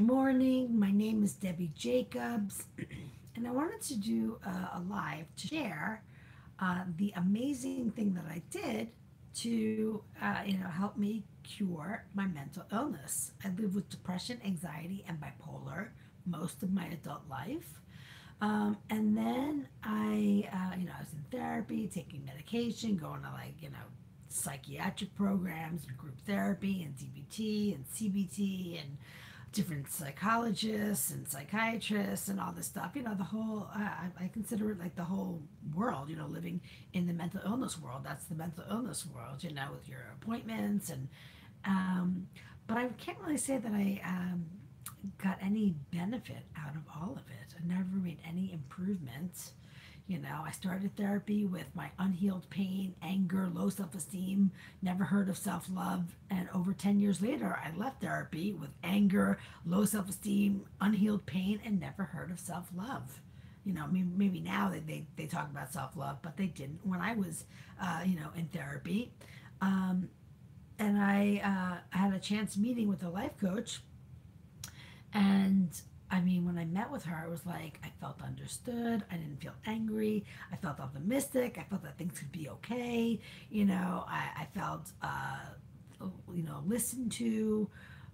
morning. My name is Debbie Jacobs, and I wanted to do a live to share the amazing thing that I did to, help me cure my mental illness. I lived with depression, anxiety, and bipolar most of my adult life. And then I was in therapy, taking medication, going to psychiatric programs and group therapy and DBT and CBT and different psychologists and psychiatrists and all this stuff. The whole, I consider it like the whole world, living in the mental illness world. That's the mental illness world, with your appointments. But I can't really say that I got any benefit out of all of it. I never made any improvement. I started therapy with my unhealed pain, anger, low self esteem, never heard of self love. And over 10 years later, I left therapy with anger, low self esteem, unhealed pain, and never heard of self love. I mean, maybe now they talk about self love, but they didn't when I was, in therapy. Um, and I had a chance meeting with a life coach, and I mean, when I met with her, it was like I felt understood. I didn't feel angry. I felt optimistic. I felt that things could be okay. I felt, listened to.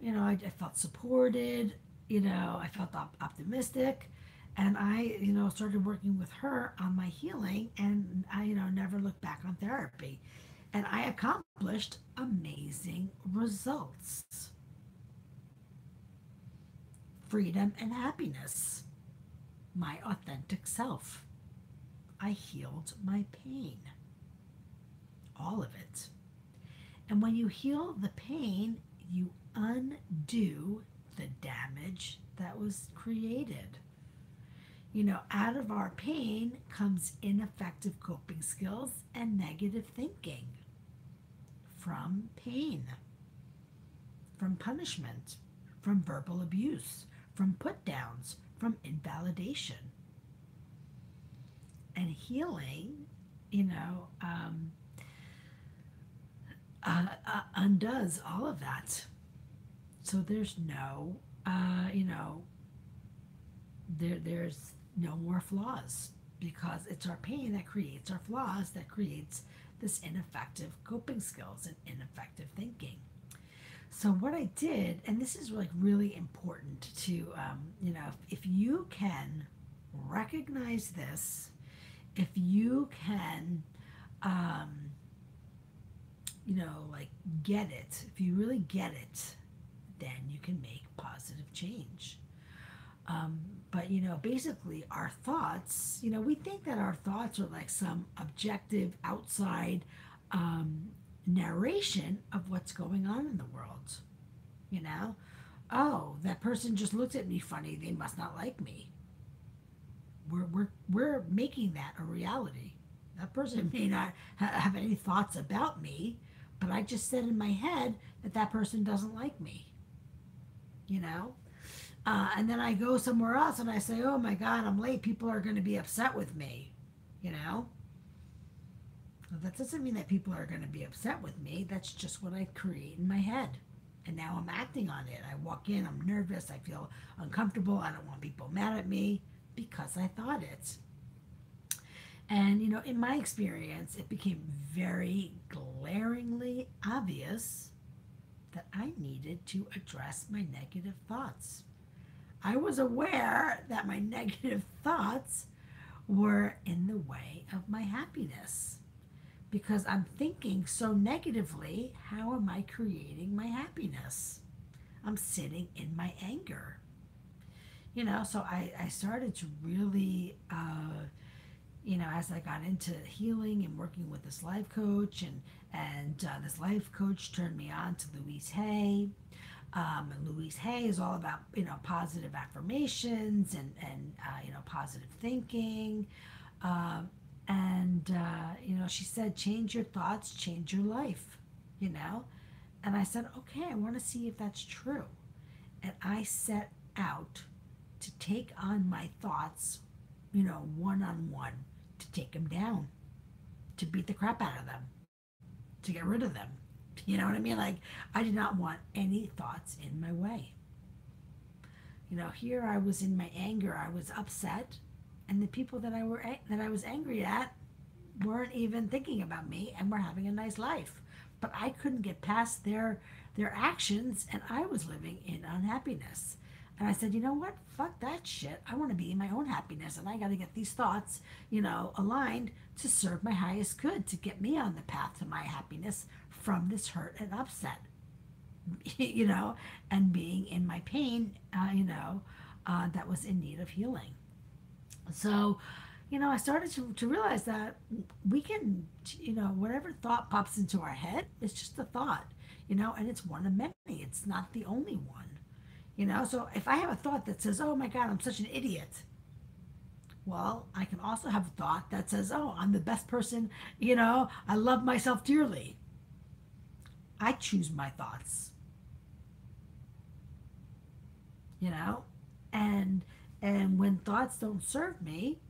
I felt supported. I felt optimistic. And I, started working with her on my healing, and I, never looked back on therapy. And I accomplished amazing results, freedom and happiness, my authentic self. I healed my pain, all of it. And when you heal the pain, you undo the damage that was created. Out of our pain comes ineffective coping skills and negative thinking from pain, from punishment, from verbal abuse, from put downs, from invalidation. And healing, undoes all of that. So there's no, there's no more flaws, because it's our pain that creates our flaws, that creates this ineffective coping skills and ineffective thinking. So what I did, and this is like really important to, if you can recognize this, if you can, um, like get it, if you really get it, then you can make positive change. But basically, our thoughts, we think that our thoughts are like some objective outside um, narration of what's going on in the world. You know, oh, that person just looked at me funny. They must not like me. We're making that a reality. That person may not have any thoughts about me, but I just said in my head that that person doesn't like me. You know, and then I go somewhere else and I say, oh my God, I'm late. People are going to be upset with me. You know, well, that doesn't mean that people are going to be upset with me. That's just what I create in my head. And now I'm acting on it. I walk in, I'm nervous, I feel uncomfortable, I don't want people mad at me because I thought it. And, in my experience, it became very glaringly obvious that I needed to address my negative thoughts. I was aware that my negative thoughts were in the way of my happiness. Because I'm thinking so negatively, how am I creating my happiness? I'm sitting in my anger. So I started to really, as I got into healing and working with this life coach, and this life coach turned me on to Louise Hay. And Louise Hay is all about, positive affirmations and positive thinking. She said, change your thoughts, change your life, you know? And I said, okay, I want to see if that's true. And I set out to take on my thoughts, one on one, to take them down, to beat the crap out of them, to get rid of them. You know what I mean? Like, I did not want any thoughts in my way. Here I was in my anger, I was upset, and the people that I was angry at weren't even thinking about me and were having a nice life. But I couldn't get past their actions, and I was living in unhappiness. And I said, you know what? Fuck that shit. I want to be in my own happiness, and I got to get these thoughts, aligned to serve my highest good, to get me on the path to my happiness from this hurt and upset, you know, and being in my pain, that was in need of healing. So, I started to realize that we can, whatever thought pops into our head, it's just a thought, and it's one of many. It's not the only one, So if I have a thought that says, oh my God, I'm such an idiot, well, I can also have a thought that says, oh, I'm the best person, I love myself dearly. I choose my thoughts, you know, and when thoughts don't serve me,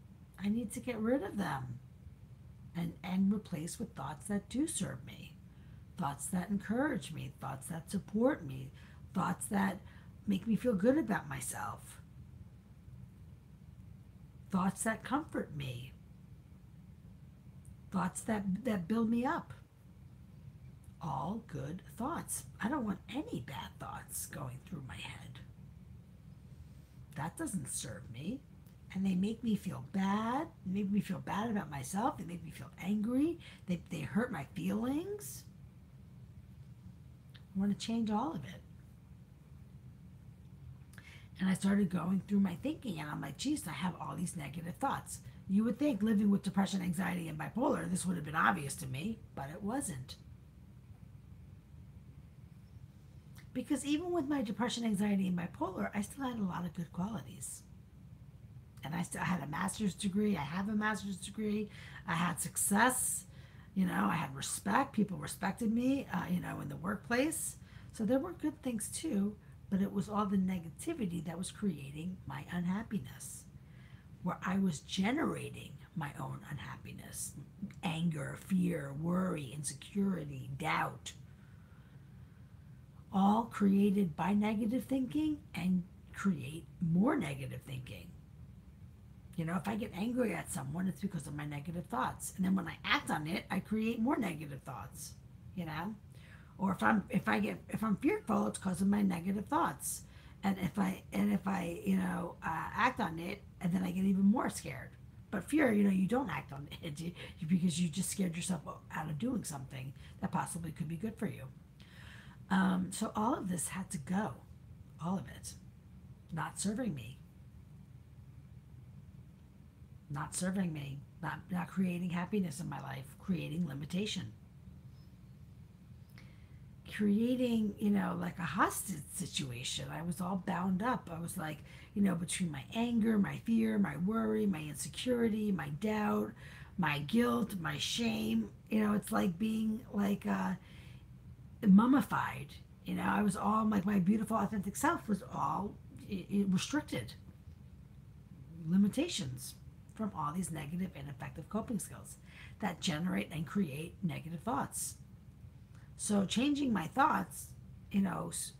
I need to get rid of them and replace with thoughts that do serve me, thoughts that encourage me, thoughts that support me, thoughts that make me feel good about myself, thoughts that comfort me, thoughts that build me up. All good thoughts. I don't want any bad thoughts going through my head. That doesn't serve me. And they make me feel bad. They make me feel bad about myself. They make me feel angry. They hurt my feelings. I want to change all of it. And I started going through my thinking, and I'm like, geez, I have all these negative thoughts. You would think living with depression, anxiety, and bipolar, this would have been obvious to me, but it wasn't. Because even with my depression, anxiety, and bipolar, I still had a lot of good qualities. And I still had a master's degree. I have a master's degree. I had success. I had respect. People respected me, in the workplace. So there were good things too, but it was all the negativity that was creating my unhappiness, where I was generating my own unhappiness, anger, fear, worry, insecurity, doubt, all created by negative thinking and create more negative thinking. If I get angry at someone, it's because of my negative thoughts. And then when I act on it, I create more negative thoughts, Or if I'm fearful, it's because of my negative thoughts. And if I act on it, and then I get even more scared. But fear, you don't act on it because you just scared yourself out of doing something that possibly could be good for you. So all of this had to go, all of it, not serving me, not creating happiness in my life, creating limitation, creating, like a hostage situation. I was all bound up. I was like, between my anger, my fear, my worry, my insecurity, my doubt, my guilt, my shame. It's like being like mummified. I was all like, my beautiful, authentic self was all restricted, limitations from all these negative, ineffective coping skills that generate and create negative thoughts. So changing my thoughts,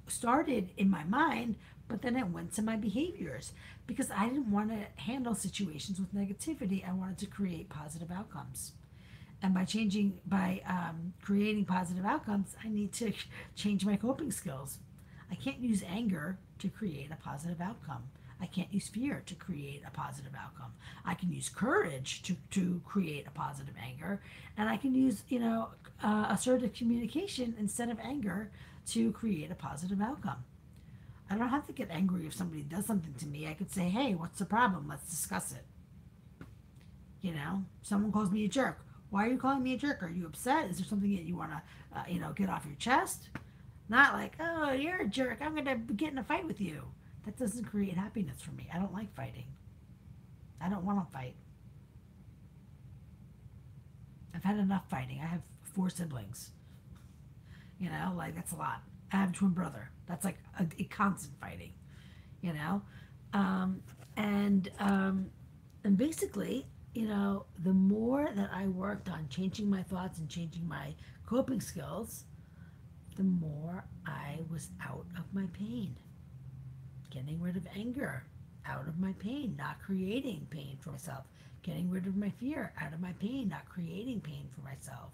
started in my mind, but then it went to my behaviors because I didn't want to handle situations with negativity. I wanted to create positive outcomes. And by creating positive outcomes, I need to change my coping skills. I can't use anger to create a positive outcome. I can't use fear to create a positive outcome. I can use courage to create a positive anger, and I can use assertive communication instead of anger to create a positive outcome. I don't have to get angry if somebody does something to me. I could say, hey, what's the problem? Let's discuss it. Someone calls me a jerk. Why are you calling me a jerk? Are you upset? Is there something that you want to, get off your chest? Not like, oh, you're a jerk. I'm going to get in a fight with you. That doesn't create happiness for me. I don't like fighting. I don't want to fight. I've had enough fighting. I have 4 siblings. That's a lot. I have a twin brother. That's like a constant fighting, you know? Um, and basically, the more that I worked on changing my thoughts and changing my coping skills, the more I was out of my pain. getting rid of anger out of my pain, not creating pain for myself, getting rid of my fear out of my pain, not creating pain for myself,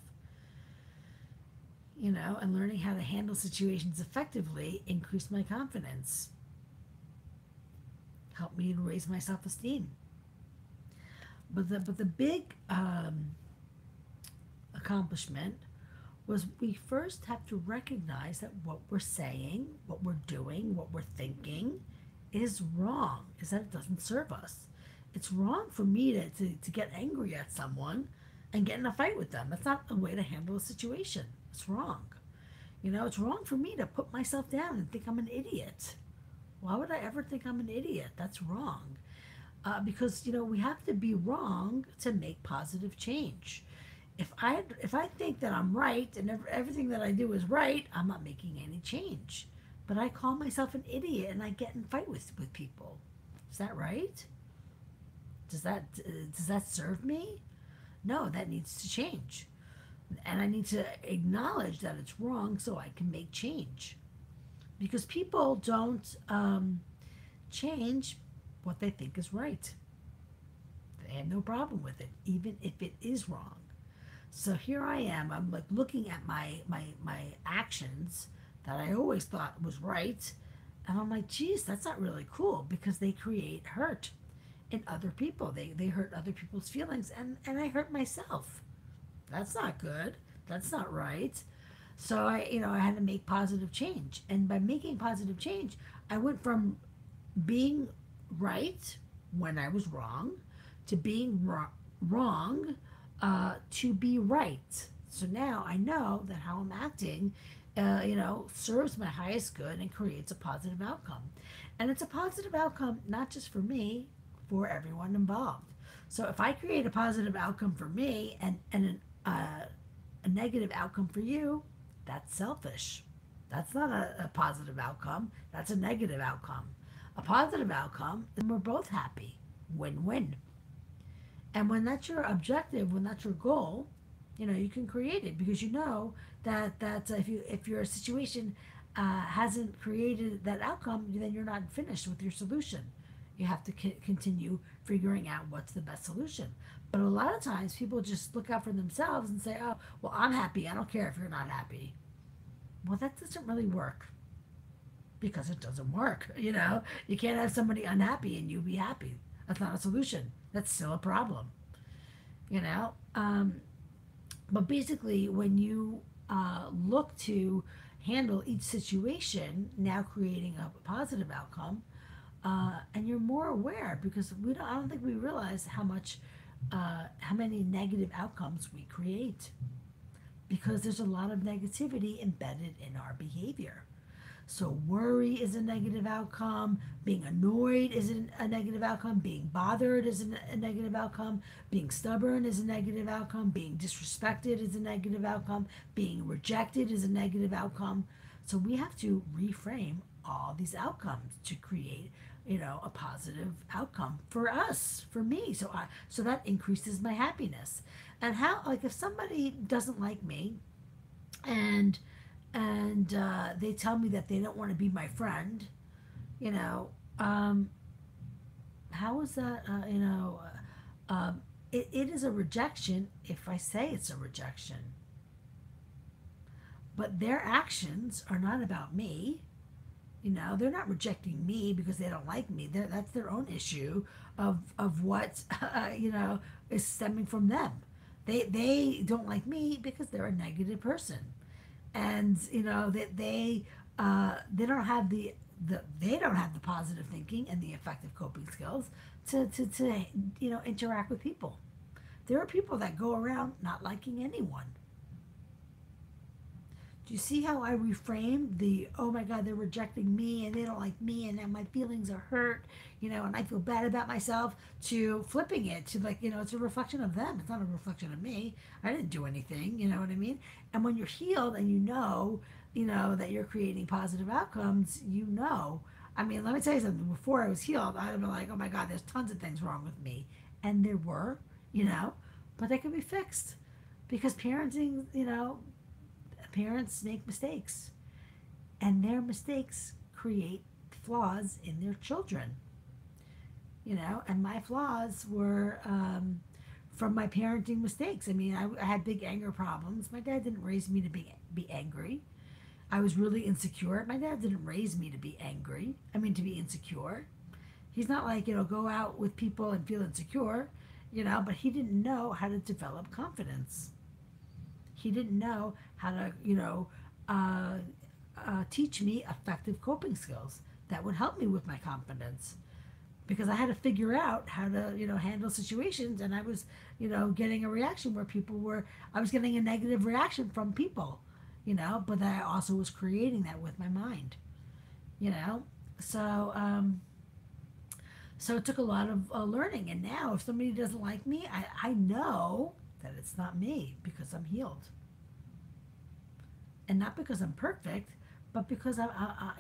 and learning how to handle situations effectively increased my confidence, helped me to raise my self-esteem. But the big accomplishment was we first have to recognize that what we're saying, what we're doing, what we're thinking is wrong, is that it doesn't serve us. It's wrong for me to get angry at someone and get in a fight with them. That's not a way to handle a situation. It's wrong. It's wrong for me to put myself down and think I'm an idiot. Why would I ever think I'm an idiot? That's wrong. Because we have to be wrong to make positive change. If I think that I'm right and everything that I do is right, I'm not making any change. But I call myself an idiot and I get in fight with people. Is that right? Does that serve me? No, that needs to change. And I need to acknowledge that it's wrong so I can make change. Because people don't change what they think is right. They have no problem with it, even if it is wrong. So here I am. I'm like looking at my actions that I always thought was right, and I'm like, geez, that's not really cool because they create hurt in other people. They hurt other people's feelings, and I hurt myself. That's not good. That's not right. So I had to make positive change, and by making positive change, I went from being right when I was wrong to being wrong to be right. So now I know that how I'm acting, serves my highest good and creates a positive outcome. And it's a positive outcome not just for me, for everyone involved. So if I create a positive outcome for me a negative outcome for you, that's selfish. That's not a positive outcome. That's a negative outcome. A positive outcome, then we're both happy. Win-win. And when that's your objective, when that's your goal, you can create it because you know that if your situation hasn't created that outcome, then you're not finished with your solution. You have to continue figuring out what's the best solution. But a lot of times people just look out for themselves and say, oh, well, I'm happy. I don't care if you're not happy. Well, that doesn't really work because it doesn't work. You can't have somebody unhappy and you be happy. That's not a solution. That's still a problem. You know, but basically, when you look to handle each situation, now creating a positive outcome, and you're more aware because I don't think we realize how many negative outcomes we create because there's a lot of negativity embedded in our behavior. So worry is a negative outcome. Being annoyed is a negative outcome. Being bothered is a negative outcome. Being stubborn is a negative outcome. Being disrespected is a negative outcome. Being rejected is a negative outcome. So we have to reframe all these outcomes to create, a positive outcome for us, for me. So that increases my happiness. And if somebody doesn't like me, and they tell me that they don't want to be my friend, how is that, it is a rejection if I say it's a rejection. But their actions are not about me. They're not rejecting me because they don't like me. That's their own issue of what, is stemming from them. They don't like me because they're a negative person. And that they don't have the positive thinking and the effective coping skills to interact with people. There are people that go around not liking anyone. Do you see how I reframed oh my God, they're rejecting me and they don't like me and now my feelings are hurt, and I feel bad about myself, to flipping it to it's a reflection of them. It's not a reflection of me. I didn't do anything, you know what I mean? And when you're healed and that you're creating positive outcomes, I mean, let me tell you something. Before I was healed, I'd have been like, oh my God, there's tons of things wrong with me. And there were, but they could be fixed because parenting, parents make mistakes, and their mistakes create flaws in their children, and my flaws were from my parenting mistakes. I mean, I had big anger problems. My dad didn't raise me to be angry. I was really insecure. My dad didn't raise me to be angry. I mean, to be insecure. He's not like, go out with people and feel insecure, but he didn't know how to develop confidence. He didn't know how to, teach me effective coping skills that would help me with my confidence, because I had to figure out how to, handle situations. And I was, getting a reaction where I was getting a negative reaction from people, but I also was creating that with my mind, you know. So, so it took a lot of learning. And now, if somebody doesn't like me, I know that it's not me, because I'm healed, and not because I'm perfect, but because I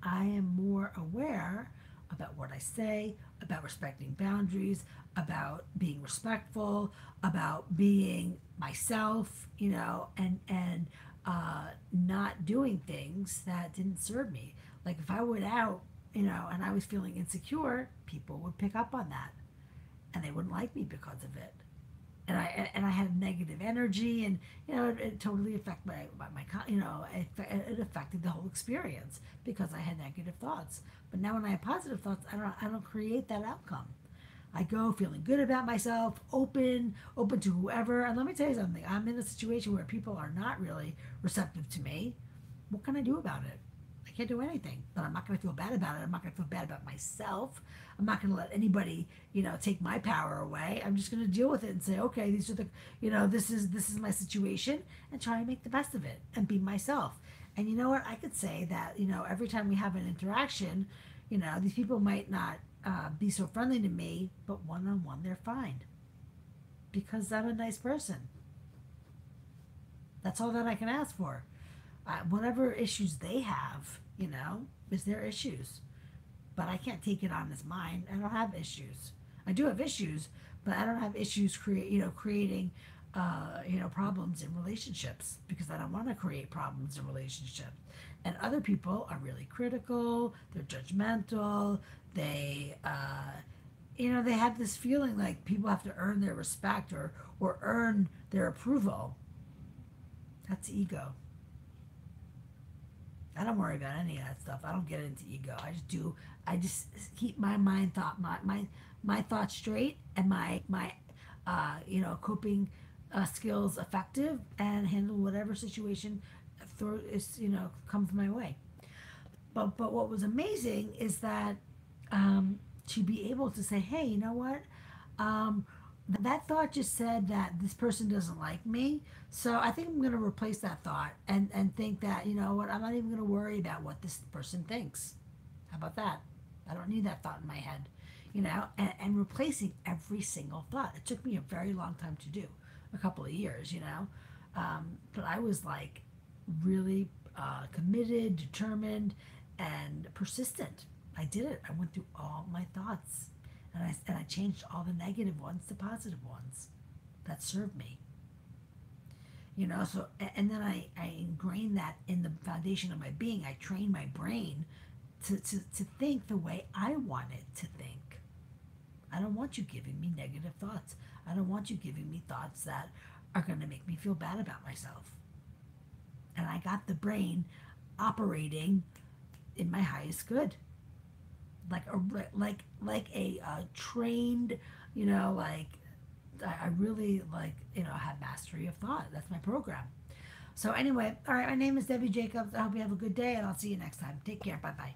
am more aware about what I say, about respecting boundaries, about being respectful, about being myself, and not doing things that didn't serve me. Like if I went out, and I was feeling insecure, people would pick up on that, and they wouldn't like me because of it. And I had negative energy, and it totally affected my it affected the whole experience, because I had negative thoughts. But now when I have positive thoughts, I don't create that outcome. I go feeling good about myself, open to whoever. And let me tell you something. I'm in a situation where people are not really receptive to me. What can I do about it? I can't do anything. But I'm not going to feel bad about it. I'm not going to feel bad about myself. I'm not going to let anybody, take my power away. I'm just going to deal with it and say, okay, these are the, this is my situation, and try and make the best of it and be myself. And you know what? I could say that, every time we have an interaction, these people might not be so friendly to me, but one on one, they're fine, because I'm a nice person. That's all that I can ask for. Whatever issues they have, is their issues. But I can't take it on as mine. I don't have issues. I do have issues, but I don't have issues creating problems in relationships, because I don't want to create problems in relationships. And other people are really critical. They're judgmental. They have this feeling like people have to earn their respect, or earn their approval. That's ego. I don't worry about any of that stuff. I don't get into ego. I just keep my thoughts straight, and my coping skills effective, and handle whatever situation comes my way. But what was amazing is that to be able to say, hey, you know what? That thought just said that this person doesn't like me. So I think I'm going to replace that thought, and think that, you know what, I'm not even going to worry about what this person thinks. How about that? I don't need that thought in my head, and replacing every single thought. It took me a very long time to do, a couple of years, but I was like really committed, determined, and persistent. I did it. I went through all my thoughts, and I changed all the negative ones to positive ones that served me. So, and then I ingrained that in the foundation of my being. I trained my brain to think the way I want it to think. I don't want you giving me negative thoughts. I don't want you giving me thoughts that are going to make me feel bad about myself. And I got the brain operating in my highest good, like a trained, I really have mastery of thought. That's my program. So anyway, all right, my name is Debbie Jacobs. I hope you have a good day, and I'll see you next time. Take care. Bye bye.